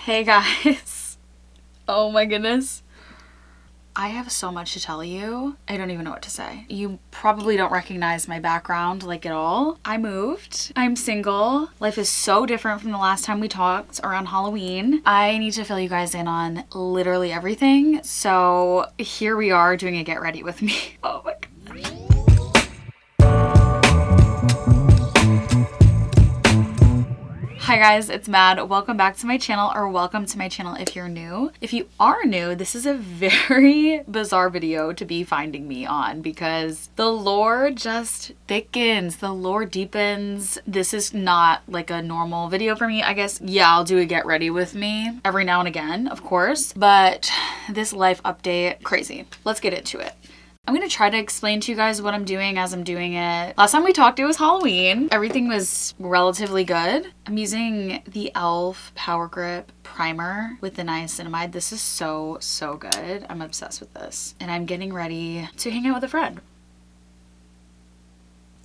Hey guys. Oh my goodness. I have so much to tell you. I don't even know what to say. You probably don't recognize my background like at all. I moved. I'm single. Life is so different from the last time we talked around Halloween. I need to fill you guys in on literally everything. So here we are doing a get ready with me. Oh my God. Hi guys, it's Mad. Welcome back to my channel, or welcome to my channel if you're new. If you are new, this is a very bizarre video to be finding me on because the lore just thickens, the lore deepens. This is not like a normal video for me. I guess, yeah, I'll do a get ready with me every now and again, of course, but this life update, crazy. Let's get into it. I'm gonna try to explain to you guys what I'm doing as I'm doing it. Last time we talked, it was Halloween. Everything was relatively good. I'm using the e.l.f. Power Grip Primer with the niacinamide. This is so good. I'm obsessed with this. And I'm getting ready to hang out with a friend.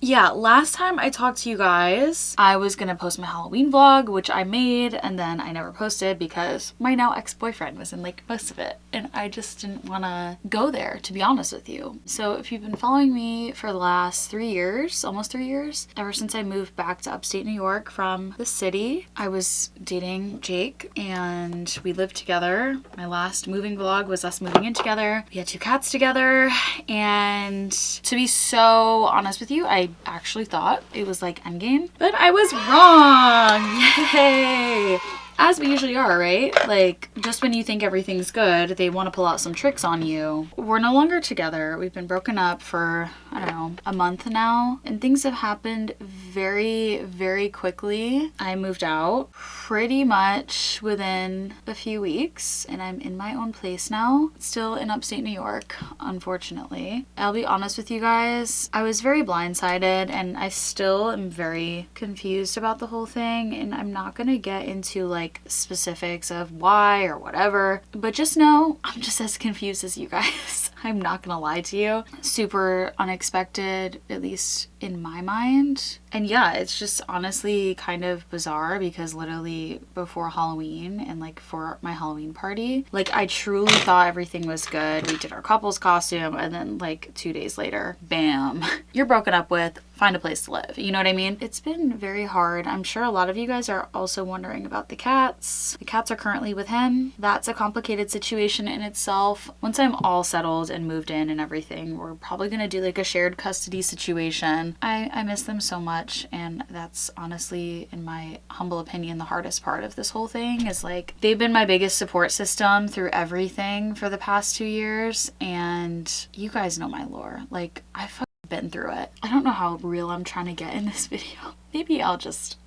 Yeah, last time I talked to you guys, I was gonna post my Halloween vlog, which I made, and then I never posted because my now ex-boyfriend was in like most of it, and I just didn't wanna go there, to be honest with you. So if you've been following me for the last 3 years, almost 3 years, ever since I moved back to upstate New York from the city, I was dating Jake and we lived together. My last moving vlog was us moving in together. We had 2 cats together, and to be so honest with you, I actually thought it was like Endgame, but I was wrong. Yay! As we usually are, right? Like, just when you think everything's good, they want to pull out some tricks on you. We're no longer together. We've been broken up for, I don't know, a month now, and things have happened very quickly. I moved out pretty much within a few weeks, and I'm in my own place now, still in upstate New York, unfortunately. I'll be honest with you guys, I was very blindsided, and I still am very confused about the whole thing, and I'm not gonna get into like specifics of why or whatever, but just know I'm just as confused as you guys. I'm not gonna lie to you. Super unexpected, at least in my mind. And yeah, it's just honestly kind of bizarre because literally before Halloween and like for my Halloween party, like I truly thought everything was good. We did our couple's costume, and then like 2 days later, bam, you're broken up with, find a place to live. You know what I mean? It's been very hard. I'm sure a lot of you guys are also wondering about the cats. The cats are currently with him. That's a complicated situation in itself. Once I'm all settled and moved in and everything, we're probably gonna do like a shared custody situation. I miss them so much, and that's honestly, in my humble opinion, the hardest part of this whole thing is like they've been my biggest support system through everything for the past 2 years, and you guys know my lore. Like, I've been through it. I don't know how real I'm trying to get in this video. Maybe I'm just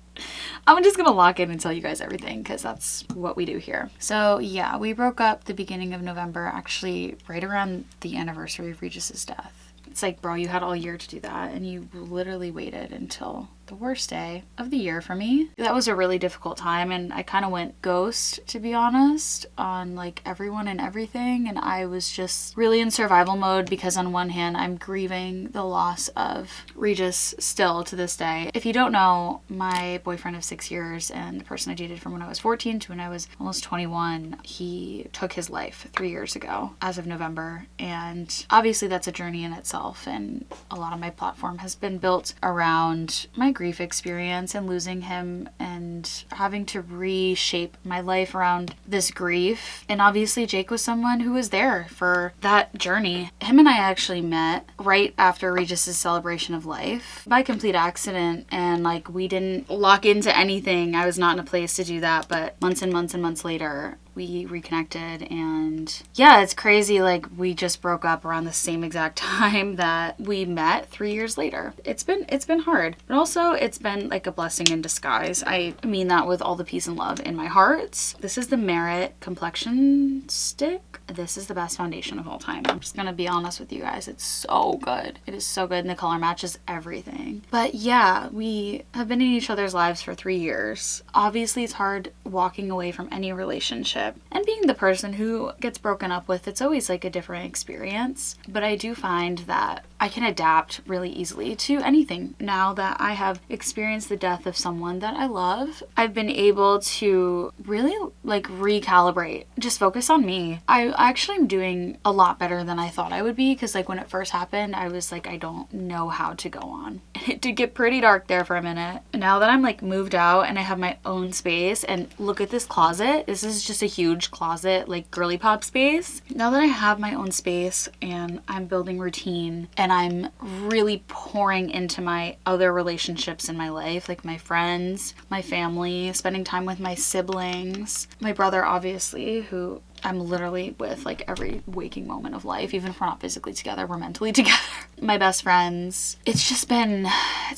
gonna lock in and tell you guys everything because that's what we do here. So yeah, we broke up the beginning of November, actually right around the anniversary of Regis's death. It's like, bro, you had all year to do that, and you literally waited until the worst day of the year for me. That was a really difficult time, and I kind of went ghost, to be honest, on like everyone and everything, and I was just really in survival mode because on one hand, I'm grieving the loss of Regis still to this day. If you don't know, my boyfriend of 6 years and the person I dated from when I was 14 to when I was almost 21, he took his life 3 years ago as of November, and obviously that's a journey in itself, and a lot of my platform has been built around my grief experience and losing him and having to reshape my life around this grief. And obviously Jake was someone who was there for that journey. Him and I actually met right after Regis's celebration of life by complete accident, and like we didn't lock into anything. I was not in a place to do that, but months and months later we reconnected, and yeah, it's crazy. Like, we just broke up around the same exact time that we met 3 years later. It's been hard, but also it's been like a blessing in disguise. I mean that with all the peace and love in my heart. This is the Merit complexion stick. This is the best foundation of all time. I'm just gonna be honest with you guys. It's so good. It is so good, and the color matches everything. But yeah, we have been in each other's lives for 3 years. Obviously, it's hard walking away from any relationship. And being the person who gets broken up with, it's always like a different experience. But I do find that I can adapt really easily to anything. Now that I have experienced the death of someone that I love, I've been able to really like recalibrate, just focus on me. I actually am doing a lot better than I thought I would be, because like when it first happened, I was like, I don't know how to go on. It did get pretty dark there for a minute. Now that I'm like moved out and I have my own space, and look at this closet. This is just a huge closet, like girly pop space. Now that I have my own space and I'm building routine and I'm really pouring into my other relationships in my life, like my friends, my family, spending time with my siblings, my brother, obviously, who I'm literally with like every waking moment of life. Even if we're not physically together, we're mentally together. My best friends. It's been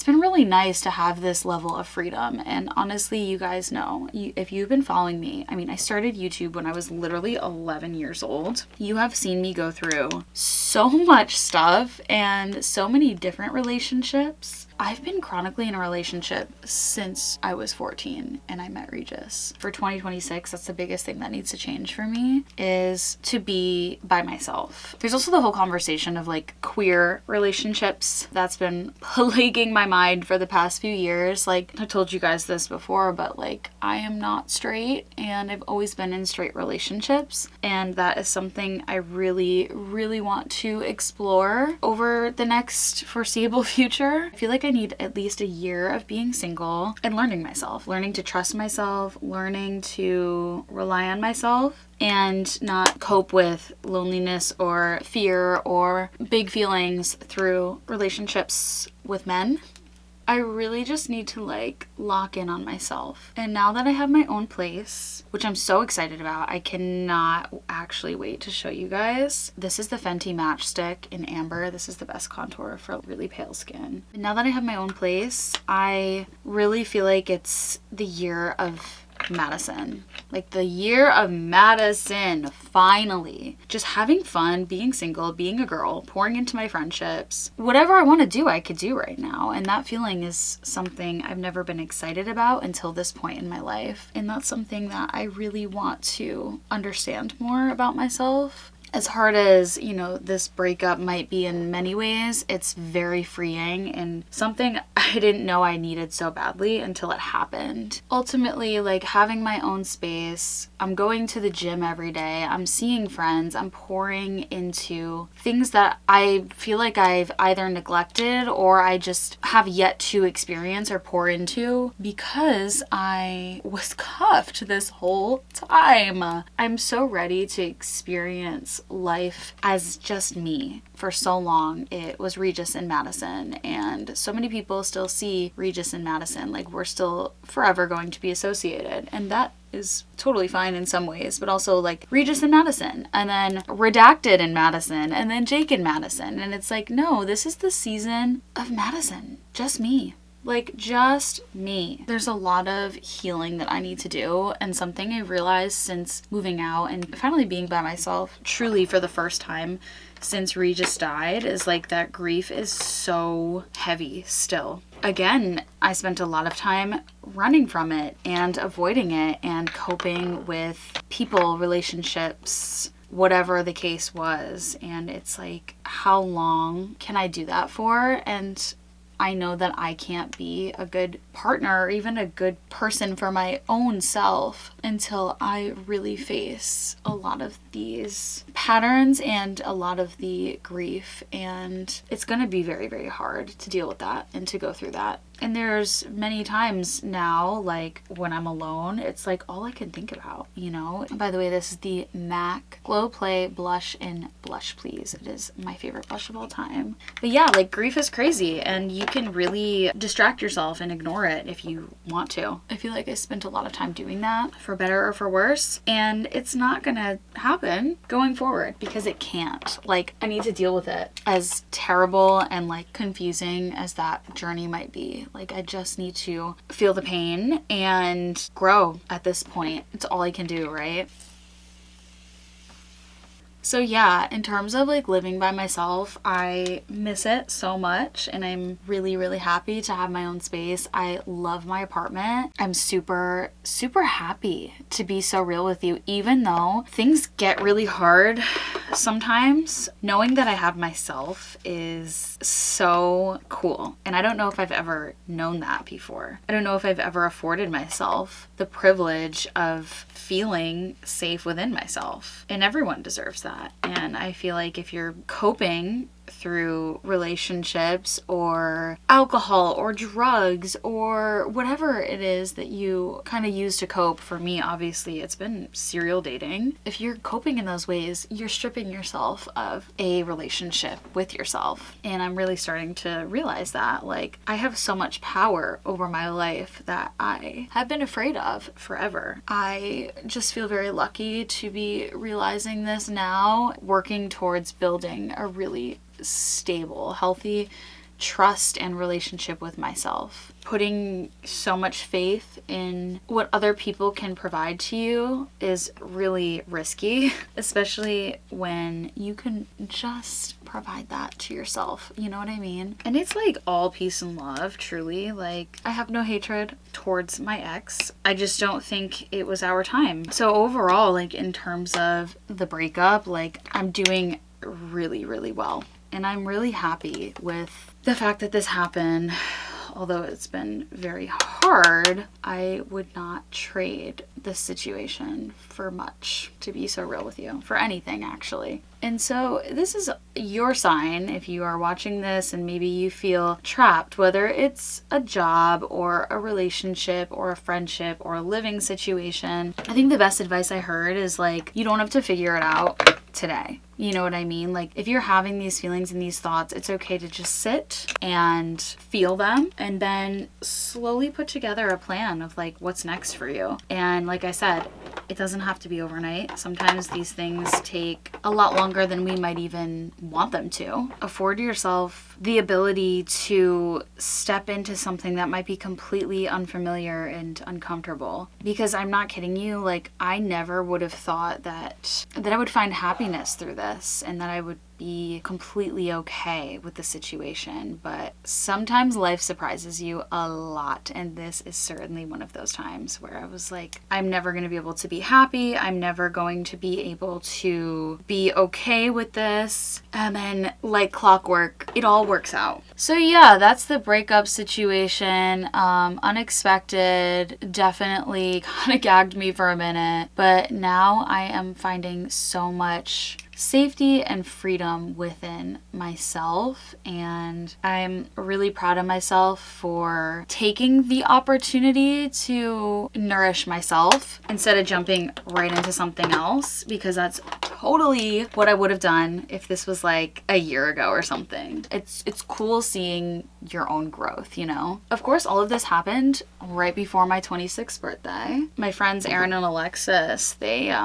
really nice to have this level of freedom. And honestly, you guys know, if you've been following me, I mean, I started YouTube when I was literally 11 years old. You have seen me go through so much stuff and so many different relationships. I've been chronically in a relationship since I was 14 and I met Regis. For 2026, that's the biggest thing that needs to change for me, is to be by myself. There's also the whole conversation of like queer relationships that's been plaguing my mind for the past few years. Like I told you guys this before, but like I am not straight and I've always been in straight relationships. And that is something I really, really want to explore over the next foreseeable future. I feel like I need at least a year of being single and learning myself, learning to trust myself, learning to rely on myself and not cope with loneliness or fear or big feelings through relationships with men. I really just need to like lock in on myself. And now that I have my own place, which I'm so excited about, I cannot actually wait to show you guys. This is the Fenty Match Stick in Amber. This is the best contour for really pale skin. And now that I have my own place, I really feel like it's the year of Madison. Like the year of Madison, finally. Just having fun, being single, being a girl, pouring into my friendships. Whatever I want to do, I could do right now. And that feeling is something I've never been excited about until this point in my life. And that's something that I really want to understand more about myself. As hard as, you know, this breakup might be in many ways, it's very freeing and something I didn't know I needed so badly until it happened. Ultimately, like having my own space, I'm going to the gym every day, I'm seeing friends, I'm pouring into things that I feel like I've either neglected or I just have yet to experience or pour into because I was cuffed this whole time. I'm so ready to experience life as just me. For so long it was Regis and Madison, and so many people still see Regis and Madison like we're still forever going to be associated, and that is totally fine in some ways, but also like Regis and Madison, and then Redacted and Madison, and then Jake and Madison, and it's like, no, this is the season of Madison, just me. Like, just me. There's a lot of healing that I need to do, and something I realized since moving out and finally being by myself truly for the first time since Regis died is like that grief is so heavy still. Again, I spent a lot of time running from it and avoiding it and coping with people, relationships, whatever the case was. And it's like, how long can I do that for? And I know that I can't be a good partner or even a good person for my own self until I really face a lot of these patterns and a lot of the grief. And it's going to be very, very hard to deal with that and to go through that. And there's many times now, like when I'm alone, it's like all I can think about, you know? By the way, this is the MAC Glow Play Blush in Blush Please. It is my favorite blush of all time. But yeah, like grief is crazy and you can really distract yourself and ignore it if you want to. I feel like I spent a lot of time doing that, for better or for worse, and it's not gonna happen going forward because it can't. Like, I need to deal with it. As terrible and like confusing as that journey might be, like I just need to feel the pain and grow at this point. It's all I can do, right? So yeah, in terms of like living by myself, I miss it so much and I'm really, really happy to have my own space. I love my apartment. I'm super, super happy to be so real with you, even though things get really hard Sometimes knowing that I have myself is so cool. And I don't know if I've ever known that before. I don't know if I've ever afforded myself the privilege of feeling safe within myself. And everyone deserves that. And I feel like if you're coping through relationships or alcohol or drugs or whatever it is that you kind of use to cope. For me, obviously, it's been serial dating. If you're coping in those ways, you're stripping yourself of a relationship with yourself. And I'm really starting to realize that, like, I have so much power over my life that I have been afraid of forever. I just feel very lucky to be realizing this now, working towards building a really stable, healthy trust and relationship with myself. Putting so much faith in what other people can provide to you is really risky, especially when you can just provide that to yourself. You know what I mean? And it's like all peace and love, truly. Like, I have no hatred towards my ex. I just don't think it was our time. So overall, like, in terms of the breakup, like, I'm doing really, really well. And I'm really happy with the fact that this happened. Although it's been very hard, I would not trade this situation for much, to be so real with you, for anything actually. And so this is your sign if you are watching this and maybe you feel trapped, whether it's a job or a relationship or a friendship or a living situation. I think the best advice I heard is, like, you don't have to figure it out today. You know what I mean? Like, if you're having these feelings and these thoughts, it's okay to just sit and feel them and then slowly put together a plan of, like, what's next for you. And like I said, it doesn't have to be overnight. Sometimes these things take a lot longer than we might even want them to. Afford yourself the ability to step into something that might be completely unfamiliar and uncomfortable. Because I'm not kidding you, like, I never would have thought that I would find happiness through this and that I would be completely okay with the situation. But sometimes life surprises you a lot, and this is certainly one of those times where I was like, I'm never going to be able to be happy. I'm never going to be able to be okay with this. And then, like clockwork, it all works out. So yeah, that's the breakup situation. Unexpected, definitely kind of gagged me for a minute, but now I am finding so much safety and freedom within myself, and I'm really proud of myself for taking the opportunity to nourish myself instead of jumping right into something else, because that's totally what I would have done if this was like a year ago or something. It's cool seeing your own growth, you know? Of course, all of this happened right before my 26th birthday. My friends Erin and Alexis, they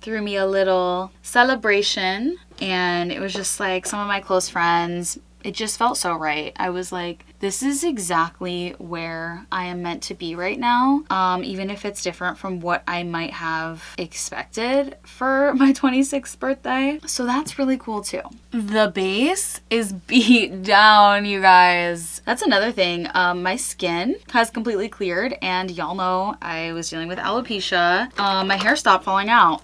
threw me a little celebration, and it was just like some of my close friends. It just felt so right. I was like, this is exactly where I am meant to be right now, even if it's different from what I might have expected for my 26th birthday. So that's really cool too. The base is beat down, you guys. That's another thing. My skin has completely cleared, and y'all know I was dealing with alopecia. My hair stopped falling out.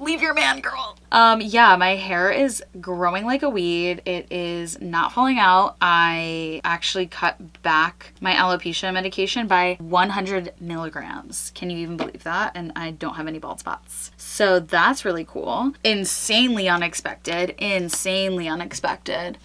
Leave your man, girl. Yeah, my hair is growing like a weed. It is not falling out. I actually cut back my alopecia medication by 100 milligrams. Can you even believe that? And I don't have any bald spots. So that's really cool. Insanely unexpected,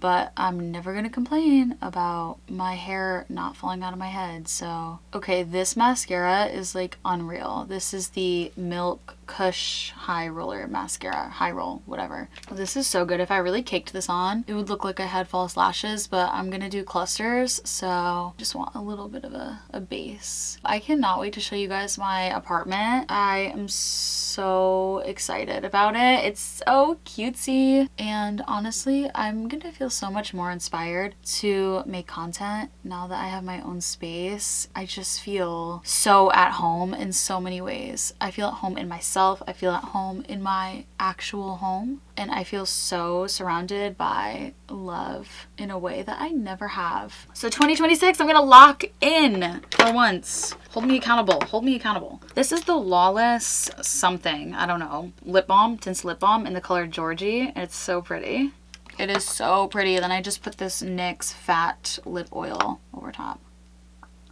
but I'm never gonna complain about my hair not falling out of my head. So, okay, this mascara is like unreal. This is the Milk Kush High Roller Mascara. High Roll, whatever. This is so good. If I really caked this on, it would look like I had false lashes, but I'm gonna do clusters, so just want a little bit of a base. I cannot wait to show you guys my apartment. I am so excited about it. It's so cutesy, and honestly, I'm gonna feel so much more inspired to make content now that I have my own space. I just feel so at home in so many ways. I feel at home in myself. I feel at home in my actual beautiful home. And I feel so surrounded by love in a way that I never have. So 2026, I'm gonna lock in for once. Hold me accountable. Hold me accountable. This is the Lawless something. I don't know. Lip balm, tints lip balm in the color Georgie. It's so pretty. It is so pretty. Then I just put this NYX Fat Lip Oil over top.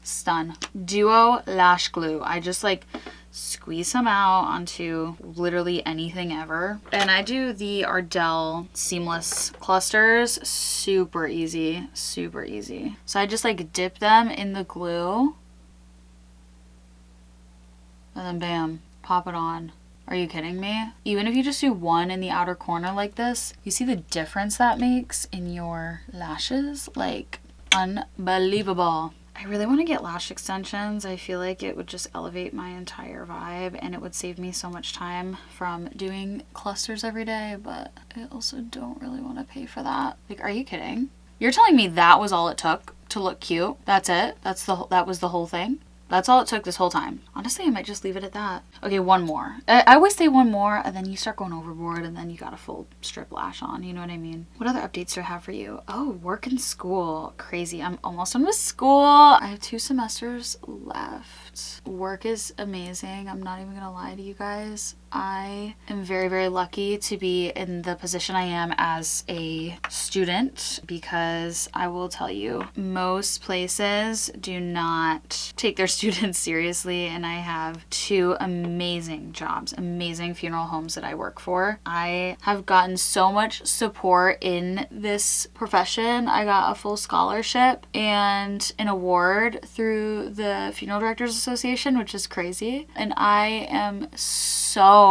Stun. Duo Lash Glue. I just like squeeze some out onto literally anything ever. And I do the Ardell Seamless Clusters. Super easy. Super easy. So I just like dip them in the glue. And then bam. Pop it on. Are you kidding me? Even if you just do one in the outer corner like this, you see the difference that makes in your lashes? Like, unbelievable. I really want to get lash extensions. I feel like it would just elevate my entire vibe and it would save me so much time from doing clusters every day, but I also don't really want to pay for that. Like, are you kidding? You're telling me that was all it took to look cute? That's it? That was the whole thing? That's all it took this whole time. Honestly, I might just leave it at that. Okay, one more. I always say one more, and then you start going overboard, and then you got a full strip lash on. You know what I mean? What other updates do I have for you? Oh, work and school. Crazy. I'm almost done with school. I have 2 semesters left. Work is amazing. I'm not even gonna lie to you guys. I am very, very lucky to be in the position I am as a student, because I will tell you, most places do not take their students seriously, and I have 2 amazing jobs, amazing funeral homes that I work for. I have gotten so much support in this profession. I got a full scholarship and an award through the Funeral Directors Association, which is crazy. And I am so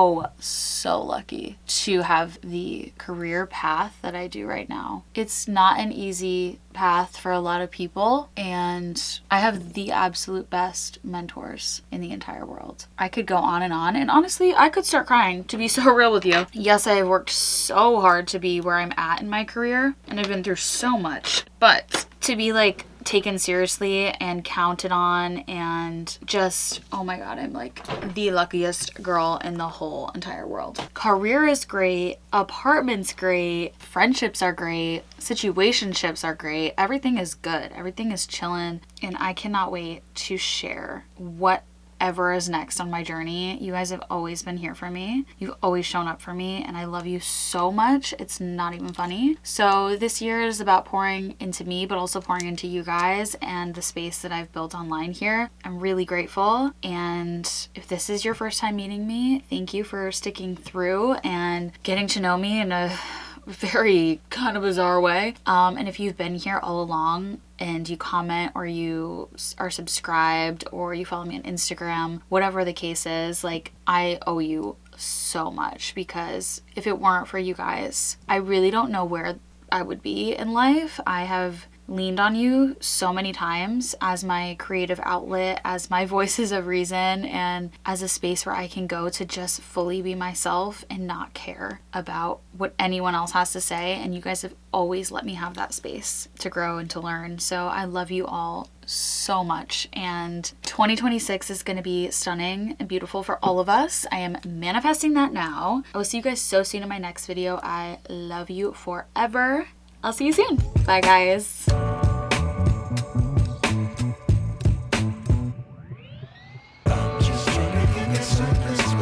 lucky to have the career path that I do right now. It's not an easy path for a lot of people, and I have the absolute best mentors in the entire world. I could go on, and honestly, I could start crying, to be so real with you. Yes, I have worked so hard to be where I'm at in my career, and I've been through so much, but to be like taken seriously and counted on, and just, oh my god, I'm like the luckiest girl in the whole entire world. Career is great, apartment's great, friendships are great, situationships are great, everything is good, everything is chilling, and I cannot wait to share whatever is next on my journey. You guys have always been here for me. You've always shown up for me, and I love you so much. It's not even funny. So this year is about pouring into me, but also pouring into you guys and the space that I've built online here. I'm really grateful. And if this is your first time meeting me, thank you for sticking through and getting to know me in a very kind of bizarre way. And if you've been here all along and you comment, or you are subscribed, or you follow me on Instagram, whatever the case is, like, I owe you so much, because if it weren't for you guys, I really don't know where I would be in life. I have leaned on you so many times as my creative outlet, as my voices of reason, and as a space where I can go to just fully be myself and not care about what anyone else has to say. And you guys have always let me have that space to grow and to learn. So I love you all so much, and 2026 is going to be stunning and beautiful for all of us. I am manifesting that now. I will see you guys so soon in my next video. I love you forever. I'll see you soon. Bye, guys. I'm just trying to get something.